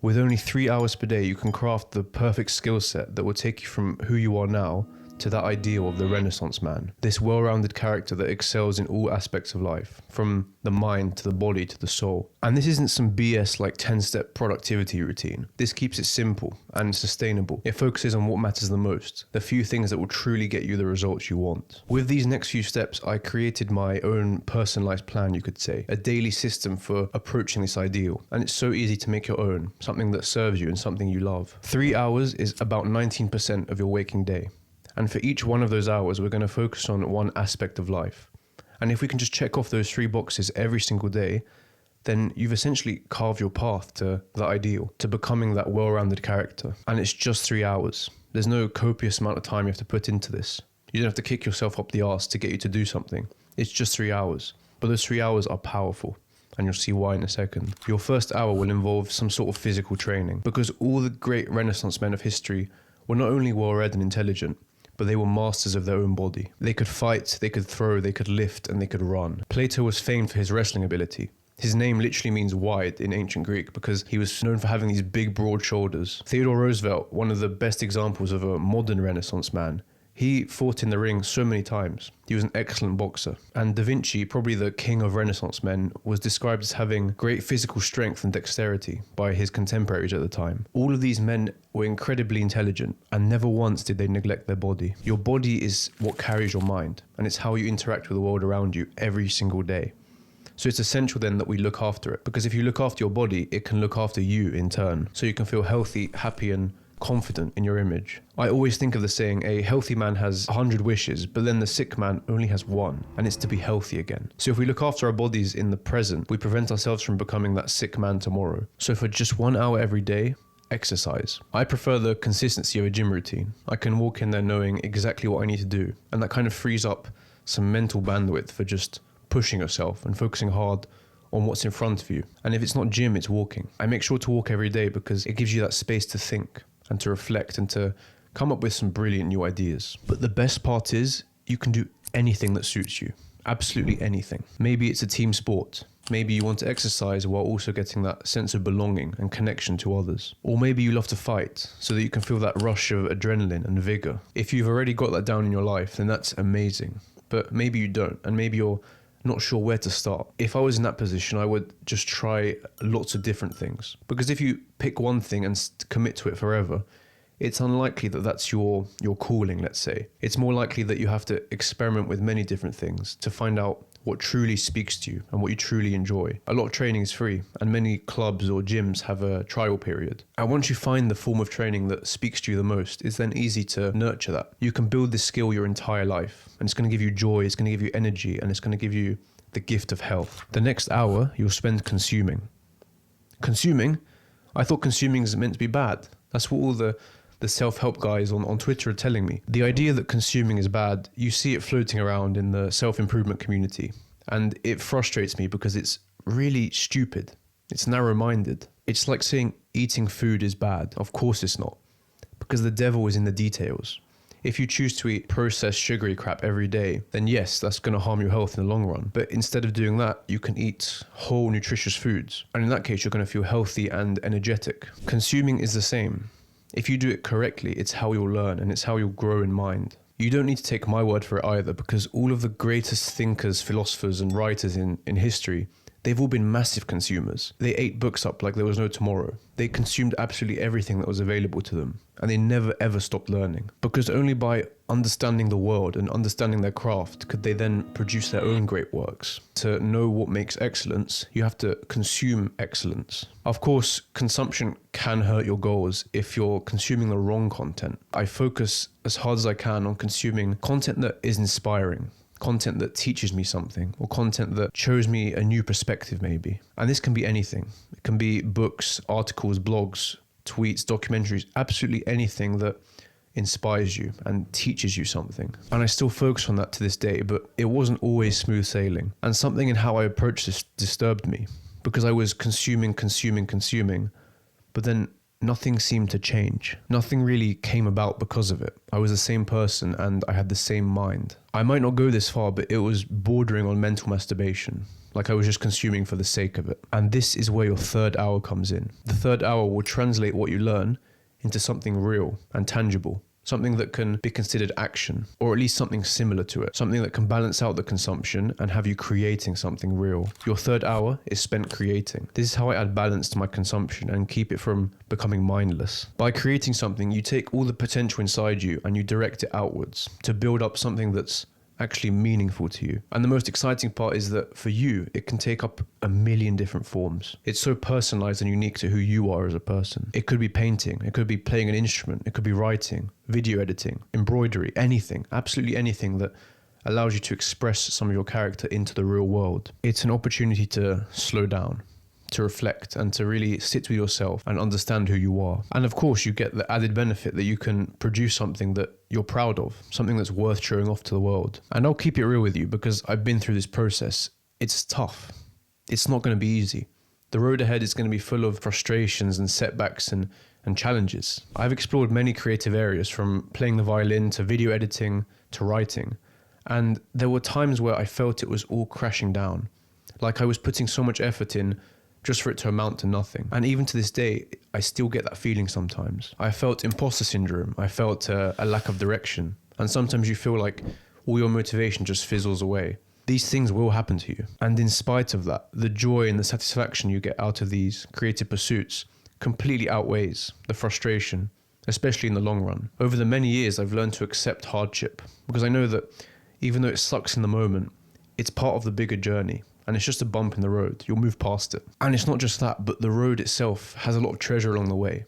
With only 3 hours per day, you can craft the perfect skill set that will take you from who you are now to that ideal of the Renaissance man. This well-rounded character that excels in all aspects of life, from the mind to the body to the soul. And this isn't some BS like 10-step productivity routine. This keeps it simple and sustainable. It focuses on what matters the most, the few things that will truly get you the results you want. With these next few steps, I created my own personalized plan, you could say, a daily system for approaching this ideal. And it's so easy to make your own, something that serves you and something you love. 3 hours is about 19% of your waking day. And for each one of those hours, we're going to focus on one aspect of life. And if we can just check off those 3 boxes every single day, then you've essentially carved your path to the ideal, to becoming that well-rounded character. And it's just 3 hours. There's no copious amount of time you have to put into this. You don't have to kick yourself up the arse to get you to do something. It's just 3 hours. But those 3 hours are powerful. And you'll see why in a second. Your first hour will involve some sort of physical training, because all the great Renaissance men of history were not only well-read and intelligent, but they were masters of their own body. They could fight, they could throw, they could lift, and they could run. Plato was famed for his wrestling ability. His name literally means wide in ancient Greek because he was known for having these big, broad shoulders. Theodore Roosevelt, one of the best examples of a modern Renaissance man, he fought in the ring so many times. He was an excellent boxer. And Da Vinci, probably the king of Renaissance men, was described as having great physical strength and dexterity by his contemporaries at the time. All of these men were incredibly intelligent, and never once did they neglect their body. Your body is what carries your mind, and it's how you interact with the world around you every single day. So it's essential then that we look after it, because if you look after your body, it can look after you in turn. So you can feel healthy, happy, and confident in your image. I always think of the saying, a healthy man has 100 wishes, but then the sick man only has one, and it's to be healthy again. So if we look after our bodies in the present, we prevent ourselves from becoming that sick man tomorrow. So for just 1 hour every day, exercise. I prefer the consistency of a gym routine. I can walk in there knowing exactly what I need to do, and that kind of frees up some mental bandwidth for just pushing yourself and focusing hard on what's in front of you. And if it's not gym, it's walking. I make sure to walk every day because it gives you that space to think and to reflect and to come up with some brilliant new ideas. But the best part is you can do anything that suits you. Absolutely anything. Maybe it's a team sport. Maybe you want to exercise while also getting that sense of belonging and connection to others. Or maybe you love to fight so that you can feel that rush of adrenaline and vigor. If you've already got that down in your life, then that's amazing. But maybe you don't, and maybe you're not sure where to start. If I was in that position, I would just try lots of different things. Because if you pick one thing and commit to it forever, it's unlikely that that's your calling, let's say. It's more likely that you have to experiment with many different things to find out what truly speaks to you and what you truly enjoy. A lot of training is free, and many clubs or gyms have a trial period. And once you find the form of training that speaks to you the most, it's then easy to nurture that. You can build this skill your entire life, and it's going to give you joy, it's going to give you energy, and it's going to give you the gift of health. The next hour you'll spend consuming. Consuming? I thought consuming is meant to be bad. That's what all the self-help guys on Twitter are telling me. The idea that consuming is bad, you see it floating around in the self-improvement community. And it frustrates me because it's really stupid. It's narrow-minded. It's like saying eating food is bad. Of course it's not. Because the devil is in the details. If you choose to eat processed sugary crap every day, then yes, that's going to harm your health in the long run. But instead of doing that, you can eat whole nutritious foods. And in that case, you're going to feel healthy and energetic. Consuming is the same. If you do it correctly, it's how you'll learn and it's how you'll grow in mind. You don't need to take my word for it either, because all of the greatest thinkers, philosophers and writers in history, they've all been massive consumers. They ate books up like there was no tomorrow. They consumed absolutely everything that was available to them, and they never ever stopped learning. Because only by understanding the world and understanding their craft could they then produce their own great works. To know what makes excellence, you have to consume excellence. Of course, consumption can hurt your goals if you're consuming the wrong content. I focus as hard as I can on consuming content that is inspiring, content that teaches me something, or content that shows me a new perspective maybe. And this can be anything. It can be books, articles, blogs, tweets, documentaries, absolutely anything that inspires you and teaches you something. And I still focus on that to this day, but it wasn't always smooth sailing. And something in how I approached this disturbed me, because I was consuming, but then nothing seemed to change. Nothing really came about because of it. I was the same person and I had the same mind. I might not go this far, but it was bordering on mental masturbation. like I was just consuming for the sake of it. And this is where your third hour comes in. The third hour will translate what you learn into something real and tangible, something that can be considered action, or at least something similar to it, something that can balance out the consumption and have you creating something real. Your third hour is spent creating. This is how I add balance to my consumption and keep it from becoming mindless. By creating something, you take all the potential inside you and you direct it outwards to build up something that's actually meaningful to you. And the most exciting part is that for you, it can take up a million different forms. It's so personalized and unique to who you are as a person. It could be painting, it could be playing an instrument, it could be writing, video editing, embroidery, anything, absolutely anything that allows you to express some of your character into the real world. It's an opportunity to slow down, to reflect, and to really sit with yourself and understand who you are. And of course, you get the added benefit that you can produce something that you're proud of, something that's worth showing off to the world. And I'll keep it real with you because I've been through this process. It's tough. It's not going to be easy. The road ahead is going to be full of frustrations and setbacks and challenges. I've explored many creative areas, from playing the violin to video editing to writing. And there were times where I felt it was all crashing down. Like I was putting so much effort in just for it to amount to nothing. And even to this day, I still get that feeling sometimes. I felt imposter syndrome. I felt a lack of direction. And sometimes you feel like all your motivation just fizzles away. These things will happen to you. And in spite of that, the joy and the satisfaction you get out of these creative pursuits completely outweighs the frustration, especially in the long run. Over the many years, I've learned to accept hardship because I know that even though it sucks in the moment, it's part of the bigger journey. And it's just a bump in the road. You'll move past it. And it's not just that, but the road itself has a lot of treasure along the way.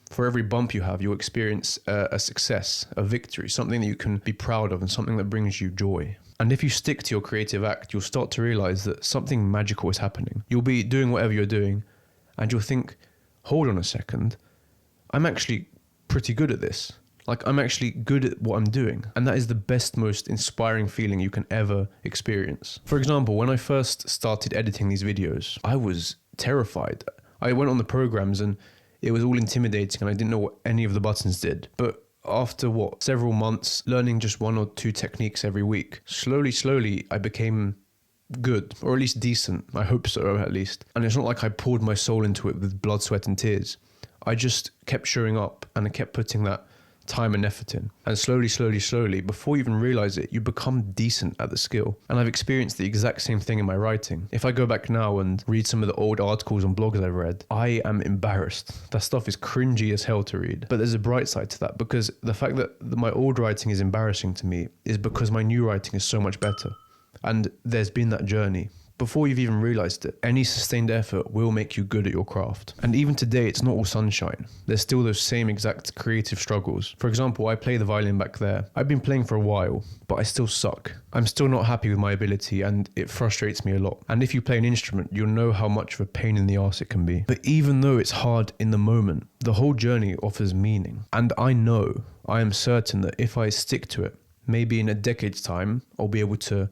For every bump you have, you'll experience a success, a victory, something that you can be proud of and something that brings you joy. And if you stick to your creative act, you'll start to realize that something magical is happening. You'll be doing whatever you're doing and you'll think, hold on a second, I'm actually pretty good at this. Like, I'm actually good at what I'm doing. And that is the best, most inspiring feeling you can ever experience. For example, when I first started editing these videos, I was terrified. I went on the programs and it was all intimidating and I didn't know what any of the buttons did. But after several months, learning just one or two techniques every week, slowly, I became good, or at least decent. I hope so, at least. And it's not like I poured my soul into it with blood, sweat and tears. I just kept showing up and I kept putting that time and effort in. And slowly, before you even realize it, you become decent at the skill. And I've experienced the exact same thing in my writing. If I go back now and read some of the old articles and blogs I've read, I am embarrassed. That stuff is cringy as hell to read. But there's a bright side to that, because the fact that my old writing is embarrassing to me is because my new writing is so much better. And there's been that journey. Before you've even realized it, any sustained effort will make you good at your craft. And even today, it's not all sunshine. There's still those same exact creative struggles. For example, I play the violin back there. I've been playing for a while, but I still suck. I'm still not happy with my ability and it frustrates me a lot. And if you play an instrument, you'll know how much of a pain in the arse it can be. But even though it's hard in the moment, the whole journey offers meaning. And I am certain that if I stick to it, maybe in a decade's time, I'll be able to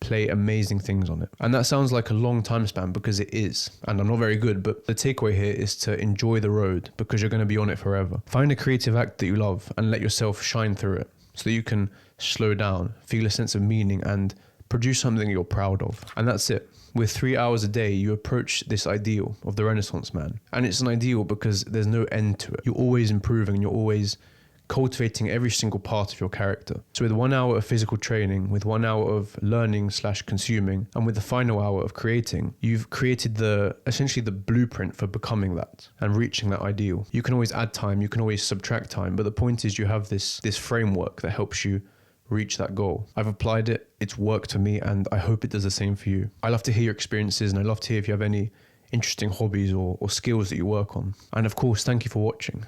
play amazing things on it. And that sounds like a long time span, because it is, and I'm not very good, but the takeaway here is to enjoy the road, because you're going to be on it forever. Find a creative act that you love and let yourself shine through it so that you can slow down, feel a sense of meaning and produce something you're proud of. And that's it. With 3 hours a day, you approach this ideal of the Renaissance man. And it's an ideal because there's no end to it. You're always improving and you're always cultivating every single part of your character. So with 1 hour of physical training, with 1 hour of learning/consuming, and with the final hour of creating, you've created essentially the blueprint for becoming that and reaching that ideal. You can always add time, you can always subtract time, but the point is you have this framework that helps you reach that goal. I've applied it, it's worked for me, and I hope it does the same for you. I love to hear your experiences, and I love to hear if you have any interesting hobbies or skills that you work on. And of course, thank you for watching.